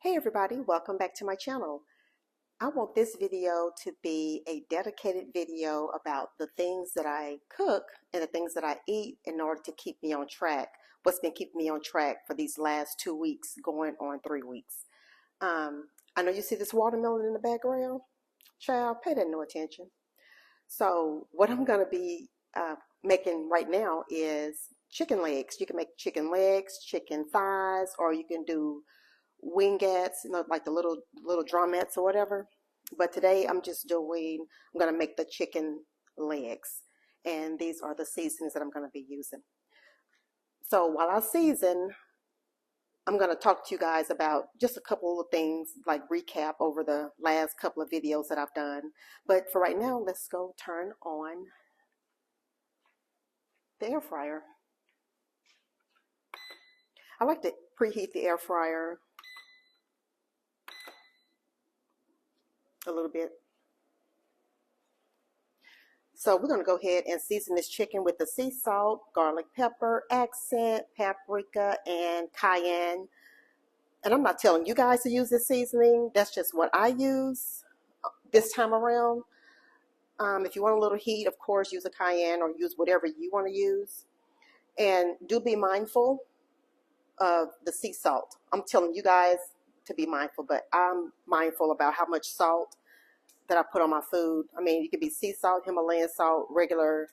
Hey everybody, welcome back to my channel. I want this video to be a dedicated video about the things that I cook and the things that I eat in order to keep me on track. What's been keeping me on track for these last 2 weeks, going on 3 weeks. I know you see this watermelon in the background. Child, pay that no attention. So what I'm going to be making right now is chicken legs. You can make chicken legs, chicken thighs, or you can do wingettes, like the little drumettes or whatever. But today I'm going to make the chicken legs. And these are the seasonings that I'm going to be using. So while I season, I'm going to talk to you guys about just a couple of things, like recap over the last couple of videos that I've done. But for right now, let's go turn on the air fryer. I like to preheat the air fryer a little bit. So we're going to go ahead and season this chicken with the sea salt, garlic pepper, accent, paprika, and cayenne. And I'm not telling you guys to use this seasoning. That's just what I use this time around. If you want a little heat, of course, use a cayenne or use whatever you want to use. And do be mindful of the sea salt. I'm telling you guys to be mindful, but I'm mindful about how much salt that I put on my food. I mean, it could be sea salt, Himalayan salt, regular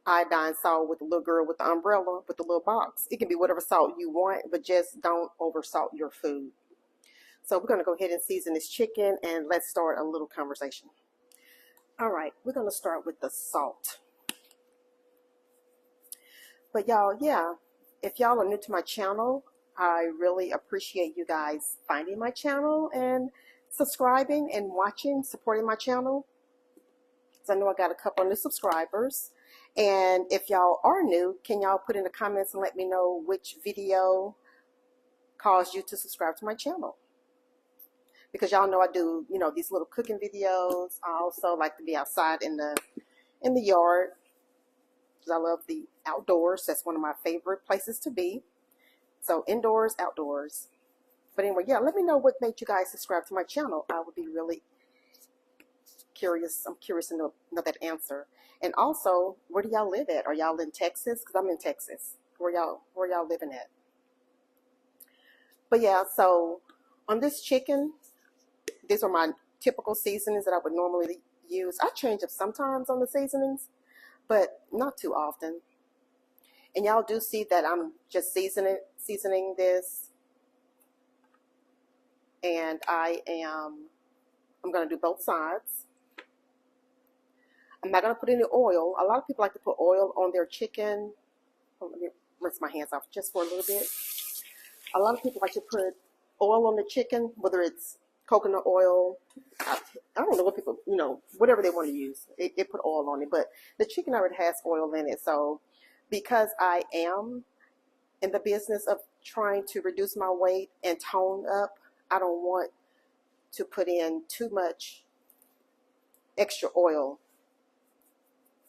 iodine salt with the little girl with the umbrella, with the little box. It can be whatever salt you want, but just don't over salt your food. So we're going to go ahead and season this chicken, and let's start a little conversation. All right, we're going to start with the salt. But y'all, yeah, if y'all are new to my channel, I really appreciate you guys finding my channel and subscribing and watching, supporting my channel. So I know I got a couple of new subscribers. And if y'all are new, can y'all put in the comments and let me know which video caused you to subscribe to my channel? Because y'all know I do, these little cooking videos. I also like to be outside in the yard, because I love the outdoors. That's one of my favorite places to be. So indoors, outdoors. But anyway, yeah, let me know what made you guys subscribe to my channel. I would be really curious. I'm curious to know that answer. And also, where do y'all live at? Are y'all in Texas? Because I'm in Texas. Where y'all living at? But yeah, so on this chicken, these are my typical seasonings that I would normally use. I change up sometimes on the seasonings, but not too often. And y'all do see that I'm just seasoning this. And I'm going to do both sides. I'm not going to put any oil. A lot of people like to put oil on their chicken. Oh, let me rinse my hands off just for a little bit. A lot of people like to put oil on the chicken, whether it's coconut oil. I don't know what people, whatever they want to use. They put oil on it. But the chicken already has oil in it. So because I am in the business of trying to reduce my weight and tone up, I don't want to put in too much extra oil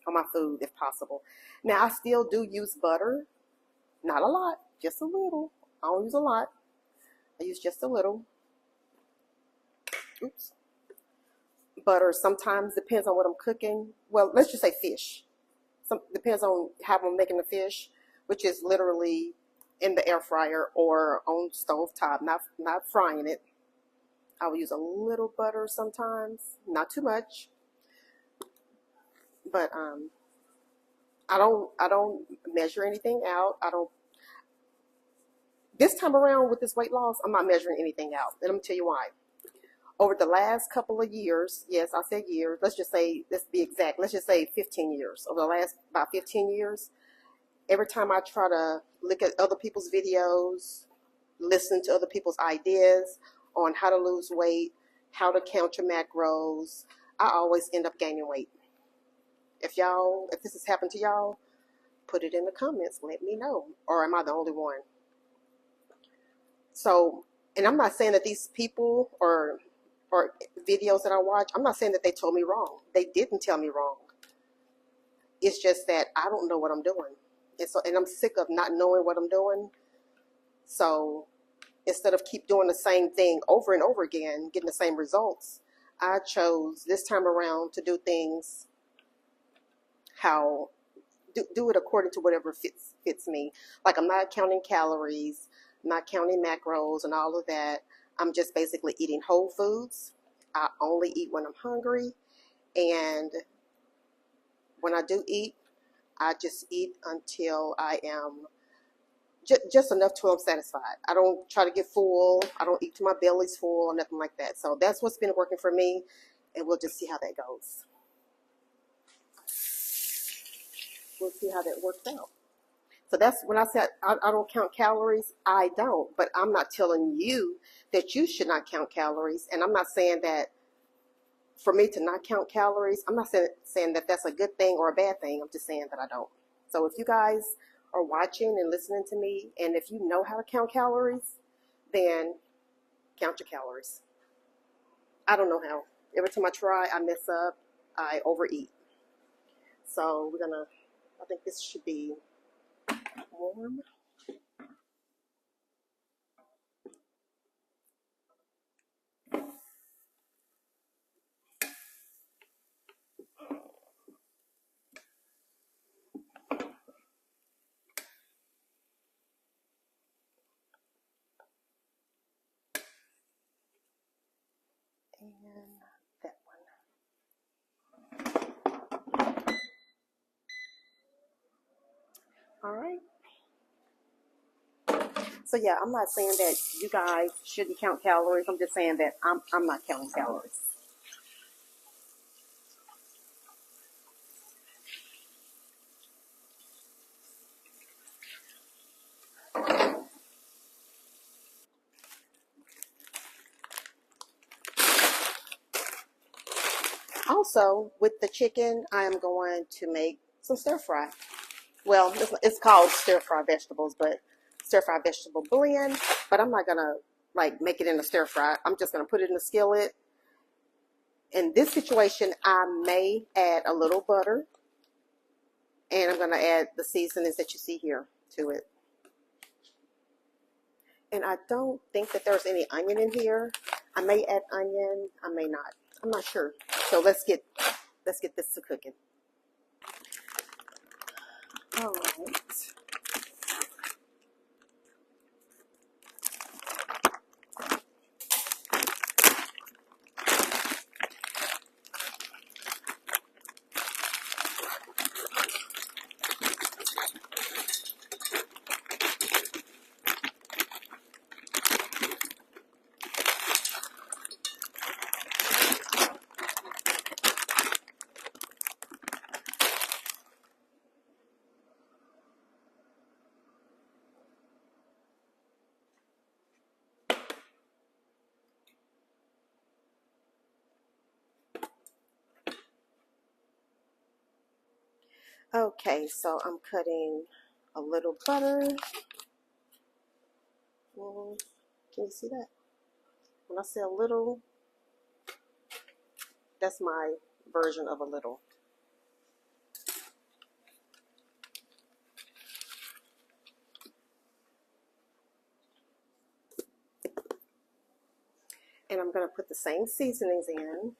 on my food if possible. Now, I still do use butter. Not a lot, just a little. I don't use a lot. I use just a little. Oops. Butter sometimes depends on what I'm cooking. Well, let's just say fish. Depends on how I'm making the fish, which is literally in the air fryer or on stove top, not frying it. I will use a little butter sometimes, not too much. But I don't measure anything out. This time around with this weight loss, I'm not measuring anything out. And let me tell you why. Over the last couple of years, yes, I said years. Let's be exact. Let's just say 15 years. Over the last about 15 years, every time I try to look at other people's videos, listen to other people's ideas on how to lose weight, how to count your macros, I always end up gaining weight. If this has happened to y'all, put it in the comments. Let me know. Or am I the only one? So, and I'm not saying that these people or videos that I watch, I'm not saying that they told me wrong. They didn't tell me wrong. It's just that I don't know what I'm doing. And I'm sick of not knowing what I'm doing. So instead of keep doing the same thing over and over again, getting the same results, I chose this time around to do things how do it according to whatever fits me. Like, I'm not counting calories, I'm not counting macros and all of that. I'm just basically eating whole foods. I only eat when I'm hungry, and when I do eat, I just eat until I am just enough till I'm satisfied. I don't try to get full. I don't eat till my belly's full or nothing like that. So that's what's been working for me, and we'll just see how that goes. We'll see how that works out. So that's when I said I don't count calories. I don't, but I'm not telling you that you should not count calories, and I'm not saying that for me to not count calories, I'm not saying that that's a good thing or a bad thing. I'm just saying that I don't. So if you guys are watching and listening to me, and if you know how to count calories, then count your calories. I don't know how. Every time I try, I mess up, I overeat. So I think this should be warm. And that one. All right. So yeah, I'm not saying that you guys shouldn't count calories. I'm just saying that I'm not counting calories. Also, with the chicken, I am going to make some stir fry. Well, it's called stir fry vegetables, but stir fry vegetable blend. But I'm not gonna like make it in a stir fry. I'm just gonna put it in a skillet. In this situation, I may add a little butter, and I'm gonna add the seasonings that you see here to it. And I don't think that there's any onion in here. I may add onion, I may not. I'm not sure. So let's get this to cooking. All right. Okay, so I'm cutting a little butter. Can you see that? When I say a little, that's my version of a little. And I'm going to put the same seasonings in.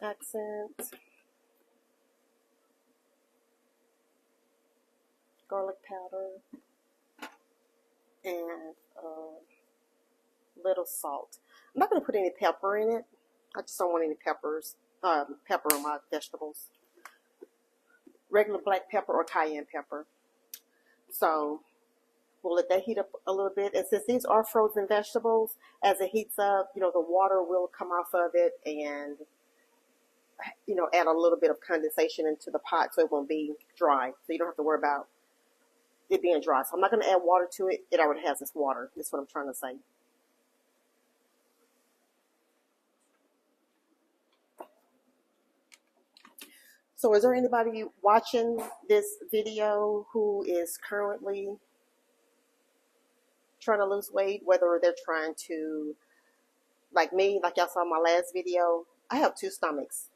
Accent, garlic powder, and a little salt. I'm not going to put any pepper in it. I just don't want any pepper on my vegetables. Regular black pepper or cayenne pepper. So we'll let that heat up a little bit. And since these are frozen vegetables, as it heats up, the water will come off of it and, add a little bit of condensation into the pot so it won't be dry. So you don't have to worry about it being dry. So I'm not going to add water to it. It already has its water. That's what I'm trying to say. So is there anybody watching this video who is currently trying to lose weight, whether they're trying to, like me, like y'all saw in my last video, I have two stomachs.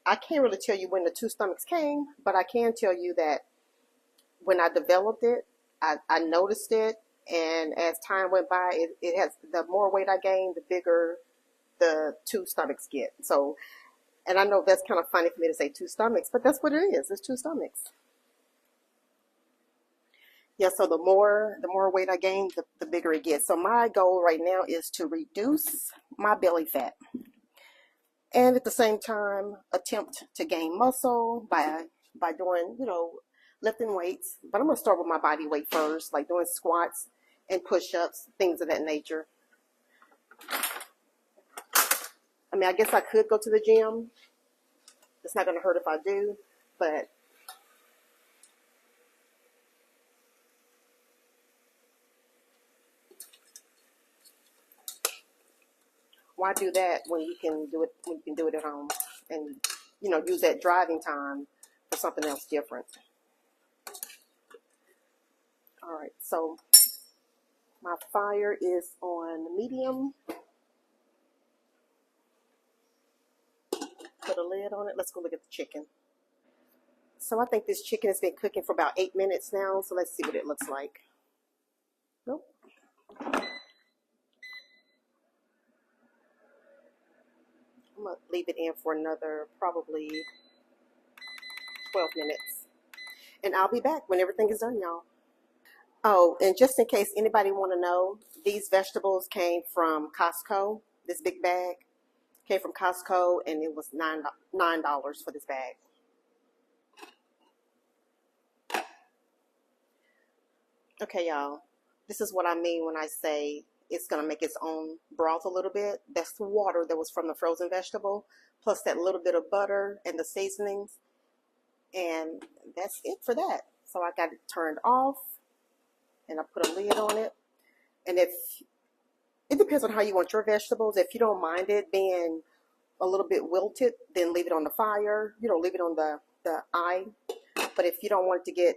I can't really tell you when the two stomachs came, but I can tell you that when I developed it, I noticed it, and as time went by, it has, the more weight I gained, the bigger the two stomachs get. So, and I know that's kind of funny for me to say two stomachs, but that's what it is. It's two stomachs. Yeah, so the more weight I gain, the bigger it gets. So my goal right now is to reduce my belly fat, and at the same time attempt to gain muscle by doing, lifting weights. But I'm gonna start with my body weight first, like doing squats and push-ups, things of that nature. I mean, I guess I could go to the gym. It's not gonna hurt if I do, but why do that when you can do it at home, and use that driving time for something else different. All right, so my fire is on medium. Put a lid on it. Let's go look at the chicken. So I think this chicken has been cooking for about 8 minutes now, so let's see what it looks like. Nope. I'm gonna leave it in for another probably 12 minutes. And I'll be back when everything is done, y'all. Oh, and just in case anybody want to know, these vegetables came from Costco. This big bag came from Costco, and it was $9 for this bag. Okay, y'all. This is what I mean when I say it's going to make its own broth a little bit. That's the water that was from the frozen vegetable, plus that little bit of butter and the seasonings. And that's it for that. So I got it turned off, and I put a lid on it. And if it depends on how you want your vegetables. If you don't mind it being a little bit wilted, then leave it on the fire. Leave it on the eye. But if you don't want it to get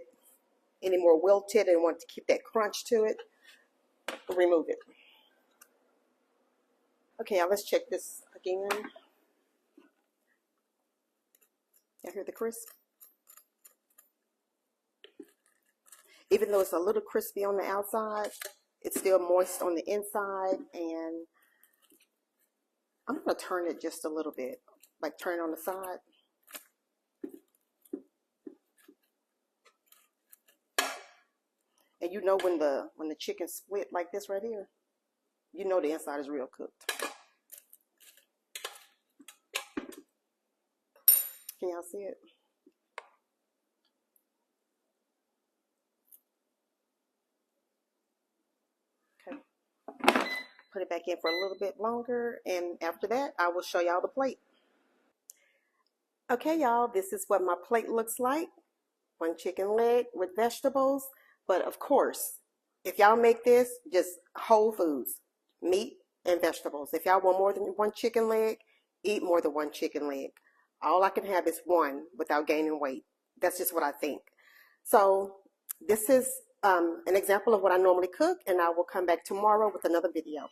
any more wilted and want to keep that crunch to it, remove it. Okay, now let's check this again. You hear the crisp? Even though it's a little crispy on the outside, it's still moist on the inside, and I'm going to turn it just a little bit, like turn it on the side. And when the chicken split like this right here, the inside is real cooked. Can y'all see it? Okay. Put it back in for a little bit longer, and after that, I will show y'all the plate. Okay, y'all, this is what my plate looks like. One chicken leg with vegetables. But of course, if y'all make this, just whole foods, meat and vegetables. If y'all want more than one chicken leg, eat more than one chicken leg. All I can have is one without gaining weight. That's just what I think. So this is an example of what I normally cook, and I will come back tomorrow with another video.